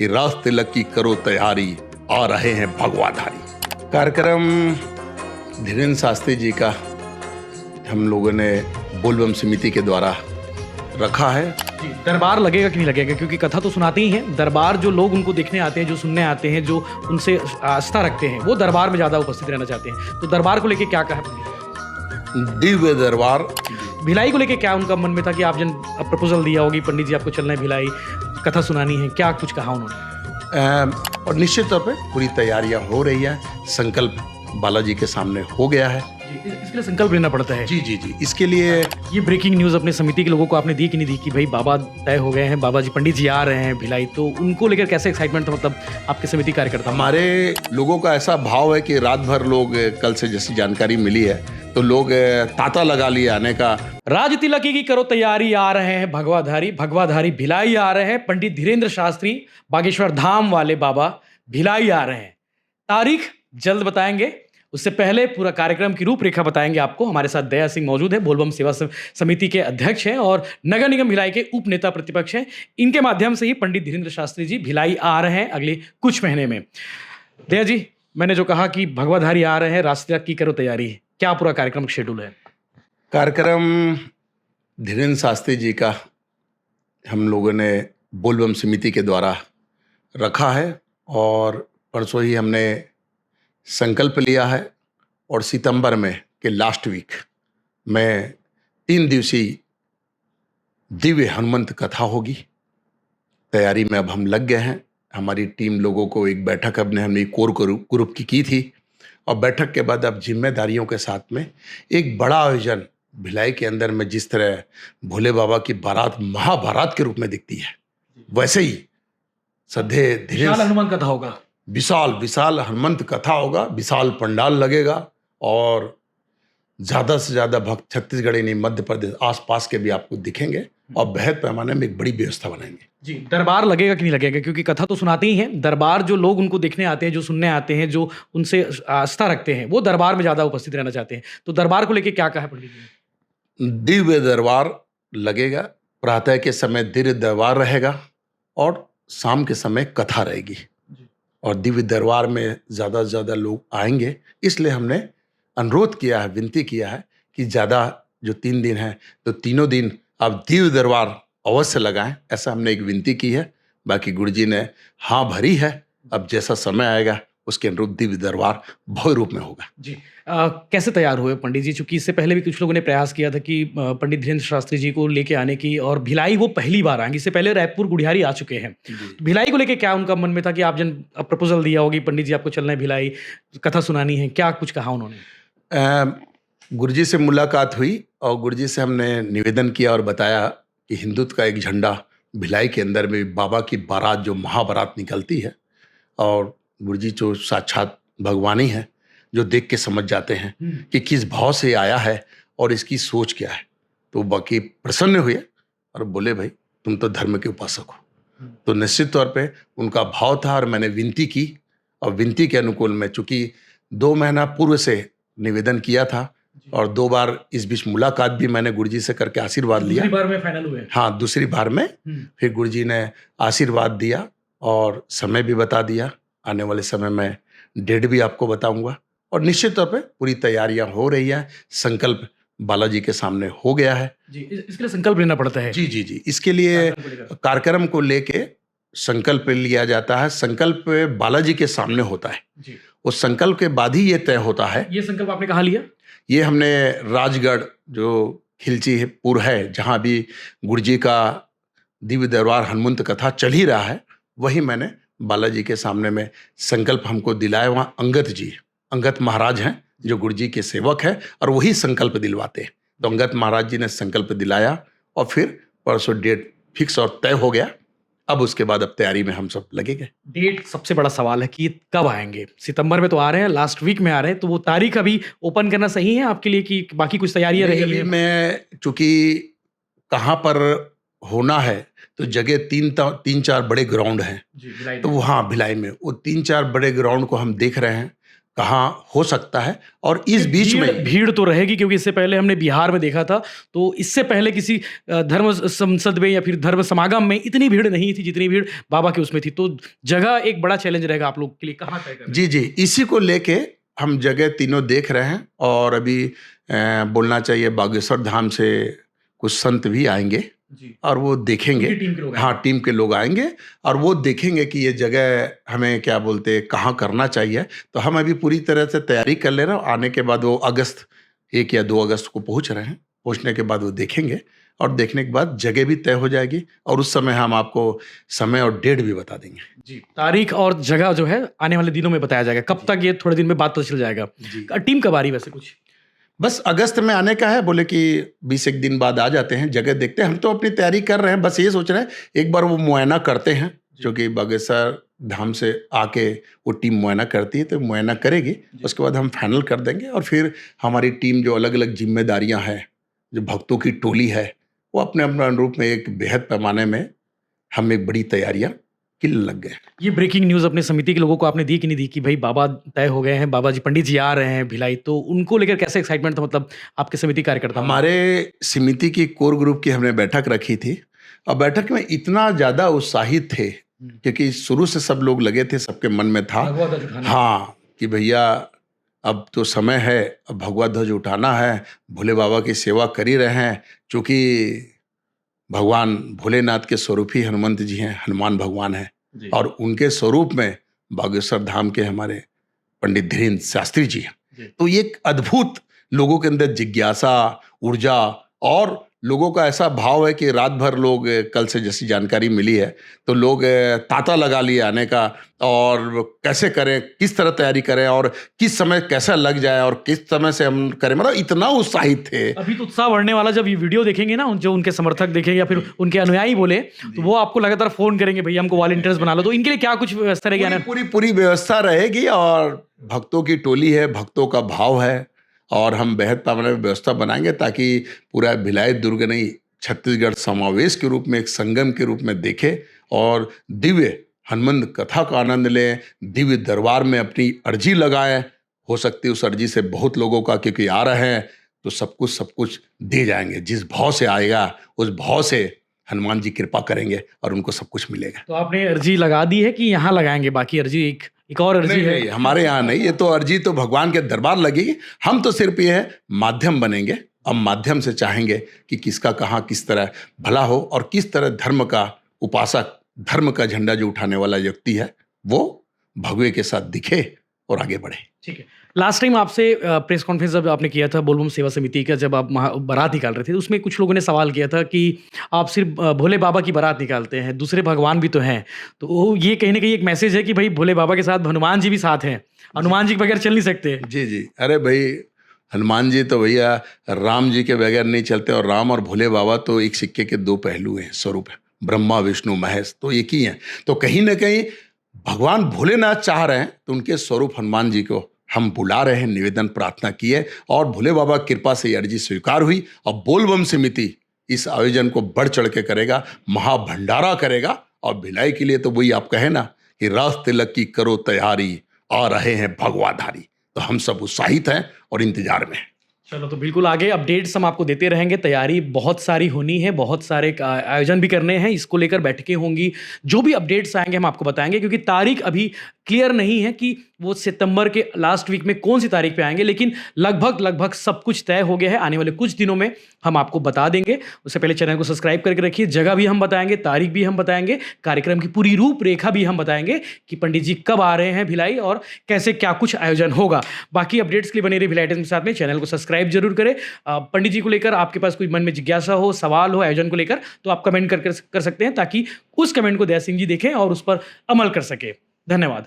कि रास तिलक की करो तैयारी, आ रहे हैं भगवाधारी। कार्यक्रम धीरेन्द्र शास्त्री जी का हम लोगों ने बोलबम समिति के द्वारा रखा है। जी, दरबार लगेगा कि नहीं लगेगा, क्योंकि कथा तो सुनाते ही हैं। दरबार जो लोग उनको देखने आते हैं, जो सुनने आते हैं, जो उनसे आस्था रखते हैं, वो दरबार में ज़्यादा उपस्थित रहना चाहते हैं। तो दरबार को लेके क्या कहा पंडित? दिव्य दरबार। भिलाई को लेके क्या उनका मन में था कि आप प्रपोजल दिया होगी, पंडित जी आपको चलना है भिलाई, कथा सुनानी है, क्या कुछ कहा उन्होंने? और निश्चित तौर पे पूरी तैयारियां हो रही हैं। संकल्प बालाजी के सामने हो गया है। इसके लिए संकल्प लेना पड़ता है। जी जी जी, इसके लिए ये ब्रेकिंग न्यूज़ अपने समिति के लोगों को आपने दी कि नहीं दी कि भाई बाबा तय हो गए हैं, बाबा जी पंडित जी आ रहे हैं भिलाई, तो उनको लेकर कैसे एक्साइटमेंट था, मतलब आपके समिति कार्यकर्ता? हमारे लोगों का ऐसा भाव है कि रात भर लोग, कल से जैसी जानकारी मिली है तो लोग तांता लगा लिए आने का। राज तिलक की करो तैयारी, आ रहे हैं भगवाधारी भिलाई आ रहे हैं। पंडित धीरेन्द्र शास्त्री बागेश्वर धाम वाले बाबा भिलाई आ रहे हैं। तारीख जल्द बताएंगे, उससे पहले पूरा कार्यक्रम की रूपरेखा बताएंगे आपको। हमारे साथ दया सिंह मौजूद है, बोलबम सेवा समिति के अध्यक्ष हैं और नगर निगम भिलाई के उप नेता प्रतिपक्ष हैं। इनके माध्यम से ही पंडित धीरेन्द्र शास्त्री जी भिलाई आ रहे हैं अगले कुछ महीने में। दया जी, मैंने जो कहा कि भगवाधारी आ रहे हैं, रास्ते की करो तैयारी, क्या पूरा कार्यक्रम शेड्यूल है? कार्यक्रम धीरेन्द्र शास्त्री जी का हम लोगों ने बोलबम समिति के द्वारा रखा है और परसों ही हमने संकल्प लिया है और सितंबर में के लास्ट वीक में 3 दिवसीय दिव्य हनुमंत कथा होगी। तैयारी में अब हम लग गए हैं। हमारी टीम लोगों को एक बैठक हमने कोर ग्रुप की थी और बैठक के बाद अब जिम्मेदारियों के साथ में एक बड़ा आयोजन भिलाई के अंदर में, जिस तरह भोले बाबा की बारात महाभारत के रूप में दिखती है, वैसे ही विशाल हनुमान कथा होगा। विशाल हनुमंत कथा होगा, विशाल पंडाल लगेगा और ज़्यादा से ज़्यादा भक्त छत्तीसगढ़ ही नहीं, मध्य प्रदेश आसपास के भी आपको दिखेंगे और बेहद पैमाने में एक बड़ी व्यवस्था बनाएंगे। जी, दरबार लगेगा कि नहीं लगेगा, क्योंकि कथा तो सुनाते ही हैं। दरबार जो लोग उनको देखने आते हैं, जो सुनने आते हैं, जो उनसे आस्था रखते हैं, वो दरबार में ज़्यादा उपस्थित रहना चाहते हैं। तो दरबार को लेके क्या कहा पंडित जी? दिव्य दरबार लगेगा। प्रातः के समय दिव्य दरबार रहेगा और शाम के समय कथा रहेगी और दिव्य दरबार में ज़्यादा से ज़्यादा लोग आएंगे। इसलिए हमने अनुरोध किया है, विनती किया है कि ज़्यादा जो 3 दिन है तो तीनों दिन आप दिव्य दरबार अवश्य लगाएं, ऐसा हमने एक विनती की है। बाकी गुरुजी ने हाँ भरी है। अब जैसा समय आएगा उसके अनुरूप दिव्य दरबार भव्य रूप में होगा। जी, कैसे तैयार हुए पंडित जी? चूंकि इससे पहले भी कुछ लोगों ने प्रयास किया था कि पंडित धीरेन्द्र शास्त्री जी को लेके आने की, और भिलाई वो पहली बार आएंगे। इससे पहले रायपुर गुढ़ियारी आ चुके हैं। तो भिलाई को लेके क्या उनका मन में था कि आप प्रपोजल दिया होगी, पंडित जी आपको चलना है भिलाई, कथा सुनानी है, क्या कुछ कहा उन्होंने? गुरुजी से मुलाकात हुई और गुरुजी से हमने निवेदन किया और बताया कि हिंदुत्व का एक झंडा भिलाई के अंदर में, बाबा की बारात जो महाबारात निकलती है, और गुरुजी जो साक्षात भगवान ही है, जो देख के समझ जाते हैं कि किस भाव से आया है और इसकी सोच क्या है। तो बाकी प्रसन्न हुए और बोले भाई तुम तो धर्म के उपासक हो। तो निश्चित तौर पे उनका भाव था और मैंने विनती की और विनती के अनुकूल में, चूंकि 2 महीना पूर्व से निवेदन किया था और 2 बार इस बीच मुलाकात भी मैंने गुरुजी से करके आशीर्वाद लिया। दूसरी बार में फाइनल हुए? हाँ, दूसरी बार में फिर गुरुजी ने आशीर्वाद दिया और समय भी बता दिया। आने वाले समय में डेट भी आपको बताऊंगा और निश्चित तौर पे पूरी तैयारियां हो रही हैं। संकल्प बालाजी के सामने हो गया है। जी, इसके लिए संकल्प लेना पड़ता है। जी जी जी, इसके लिए कार्यक्रम को लेके संकल्प लिया जाता है। संकल्प बालाजी के सामने होता है जी। उस संकल्प के बाद ही ये तय होता है। ये संकल्प आपने कहाँ लिया? ये हमने राजगढ़ जो खिलचीपुर है, जहाँ भी गुरुजी का दिव्य दरबार हनुमंत कथा चल ही रहा है, वही मैंने बालाजी के सामने में संकल्प हमको दिलाया। वहाँ अंगत महाराज हैं जो गुरुजी के सेवक हैं और वही संकल्प दिलवाते हैं। तो अंगत महाराज जी ने संकल्प दिलाया और फिर परसों डेट फिक्स और तय हो गया। अब उसके बाद अब तैयारी में हम सब लगे गए। डेट सबसे बड़ा सवाल है कि कब आएंगे? सितंबर में तो आ रहे हैं, लास्ट वीक में आ रहे हैं, तो वो तारीख अभी ओपन करना सही है आपके लिए कि बाकी कुछ तैयारियां रहेगी? मैं चूंकि कहाँ पर होना है तो जगह 3-4 बड़े ग्राउंड हैं, तो हाँ भिलाई में वो 3-4 बड़े ग्राउंड को हम देख रहे हैं कहाँ हो सकता है। और इस बीच में भीड़ तो रहेगी, क्योंकि इससे पहले हमने बिहार में देखा था, तो इससे पहले किसी धर्म संसद में या फिर धर्म समागम में इतनी भीड़ नहीं थी जितनी भीड़ बाबा के उसमें थी। तो जगह एक बड़ा चैलेंज रहेगा आप लोग के लिए, कहाँ तय करें? जी जी, इसी को लेके हम जगह तीनों देख रहे हैं। और अभी बोलना चाहिए बागेश्वर धाम से कुछ संत भी आएंगे जी। और वो देखेंगे। उनकी टीम के लोग हाँ, आएंगे। टीम के लोग आएंगे और वो देखेंगे कि ये जगह हमें क्या बोलते हैं कहाँ करना चाहिए। तो हम अभी पूरी तरह से तैयारी कर ले रहे हैं। आने के बाद वो 1 या 2 अगस्त को पहुंच रहे हैं। पहुंचने के बाद वो देखेंगे और देखने के बाद जगह भी तय हो जाएगी और उस समय हम आपको समय और डेट भी बता देंगे। जी, तारीख और जगह जो है आने वाले दिनों में बताया जाएगा। कब तक, ये थोड़े दिन में बात पता चल जाएगा। जी। टीम कब आ रही वैसे कुछ? बस अगस्त में आने का है, बोले कि 20 दिन बाद आ जाते हैं, जगह देखते हैं। हम तो अपनी तैयारी कर रहे हैं, बस ये सोच रहे हैं एक बार वो मुआयना करते हैं, जो कि बागेश्वर धाम से आके वो टीम मुआयना करती है, तो मुआयना करेगी। उसके बाद हम फाइनल कर देंगे और फिर हमारी टीम जो अलग अलग जिम्मेदारियां हैं, जो भक्तों की टोली है, वो अपने अपने अनुरूप में एक बेहद पैमाने में हम एक बड़ी तैयारियां के लिए लग गए। ये ब्रेकिंग न्यूज़ अपने समिति के लोगों को आपने दी कि नहीं दी, कि भाई बाबा तय हो गए हैं, बाबा जी पंडित जी आ रहे हैं भिलाई, तो उनको लेकर कैसे एक्साइटमेंट था, मतलब आपके समिति कार्यकर्ता? हमारे समिति की कोर ग्रुप की हमने बैठक रखी थी और बैठक में इतना ज़्यादा उत्साहित थे क्योंकि शुरू से सब लोग लगे थे, सबके मन में था हाँ कि भैया अब तो समय है, अब भगवा ध्वज उठाना है, भोले बाबा की सेवा कर ही रहे हैं। चूँकि भगवान भोलेनाथ के स्वरूप ही हनुमंत जी हैं, हनुमान भगवान हैं और उनके स्वरूप में बागेश्वर धाम के हमारे पंडित धीरेन्द्र शास्त्री जी हैं। तो ये एक अद्भुत लोगों के अंदर जिज्ञासा, ऊर्जा और लोगों का ऐसा भाव है कि रात भर लोग, कल से जैसी जानकारी मिली है, तो लोग तांता लगा लिए आने का और कैसे करें, किस तरह तैयारी करें और किस समय कैसा लग जाए और किस समय से हम करें, मतलब इतना उत्साहित थे। अभी तो उत्साह बढ़ने वाला, जब ये वीडियो देखेंगे ना, जो उनके समर्थक देखेंगे या फिर उनके अनुयायी बोले, तो वो आपको लगातार फोन करेंगे, भैया हमको वॉलंटियर्स बना लो। तो इनके लिए क्या कुछ व्यवस्था रहेगी? पूरी व्यवस्था रहेगी और भक्तों की टोली है, भक्तों का भाव है और हम बेहद पैमाने में व्यवस्था बनाएंगे ताकि पूरा भिलाई दुर्ग नहीं, छत्तीसगढ़ समावेश के रूप में, एक संगम के रूप में देखे और दिव्य हनुमंत कथा का आनंद लें, दिव्य दरबार में अपनी अर्जी लगाएं। हो सकती है उस अर्जी से बहुत लोगों का, क्योंकि आ रहे हैं तो सब कुछ दे जाएंगे। जिस भाव से आएगा उस भाव से हनुमान जी कृपा करेंगे और उनको सब कुछ मिलेगा। तो आपने अर्जी लगा दी है कि यहाँ लगाएंगे? बाकी अर्जी एक और अर्जी है? नहीं, हमारे यहाँ नहीं, ये तो अर्जी तो भगवान के दरबार लगेगी। हम तो सिर्फ ये है माध्यम बनेंगे। अब माध्यम से चाहेंगे कि किसका कहाँ किस तरह भला हो और किस तरह धर्म का उपासक, धर्म का झंडा जो उठाने वाला व्यक्ति है, वो भगवे के साथ दिखे और आगे बढ़े। ठीक है। लास्ट टाइम आपसे प्रेस कॉन्फ्रेंस जब आपने किया था बोलबम सेवा समिति का, जब आप बारात निकाल रहे थे, तो उसमें कुछ लोगों ने सवाल किया था कि आप सिर्फ भोले बाबा की बारात निकालते हैं, दूसरे भगवान भी तो हैं। तो ये कहीं ना कहीं एक मैसेज है कि भाई भोले बाबा के साथ हनुमान जी भी साथ हैं, हनुमान जी के बगैर चल नहीं सकते। जी जी, अरे भाई हनुमान जी तो भैया राम जी के बगैर नहीं चलते और राम और भोले बाबा तो एक सिक्के के दो पहलू हैं, स्वरूप है। ब्रह्मा विष्णु महेश तो एक ही हैं। तो कहीं ना कहीं भगवान भोलेनाथ चाह रहे हैं तो उनके स्वरूप हनुमान जी को हम बुला रहे हैं, निवेदन प्रार्थना किए और भोले बाबा कृपा से ये अर्जी स्वीकार हुई। अब बोलबम समिति इस आयोजन को बढ़ चढ़ के करेगा, महाभंडारा करेगा और भिलाई के लिए तो वही आप कहे ना कि रास तिलक की करो तैयारी, आ रहे हैं भगवाधारी। तो हम सब उत्साहित हैं और इंतजार में हैं। चलो, तो बिल्कुल आगे अपडेट्स हम आपको देते रहेंगे। तैयारी बहुत सारी होनी है, बहुत सारे आयोजन भी करने हैं, इसको लेकर बैठकें होंगी। जो भी अपडेट्स आएंगे हम आपको बताएंगे, क्योंकि तारीख अभी क्लियर नहीं है कि वो सितंबर के लास्ट वीक में कौन सी तारीख पे आएंगे, लेकिन लगभग सब कुछ तय हो गया है। आने वाले कुछ दिनों में हम आपको बता देंगे। उससे पहले चैनल को सब्सक्राइब करके रखिए। जगह भी हम बताएंगे, तारीख भी हम बताएंगे, कार्यक्रम की पूरी रूपरेखा भी हम बताएंगे कि पंडित जी कब आ रहे हैं भिलाई और कैसे क्या कुछ आयोजन होगा। बाकी अपडेट्स के लिए बने रहिए भिलाई टाइम्स के साथ में। चैनल को सब्सक्राइब जरूर करें। पंडित जी को लेकर आपके पास कोई मन में जिज्ञासा हो, सवाल हो आयोजन को लेकर, तो आप कमेंट कर सकते हैं, ताकि उस कमेंट को दया सिंह जी देखें और उस पर अमल कर सके। धन्यवाद।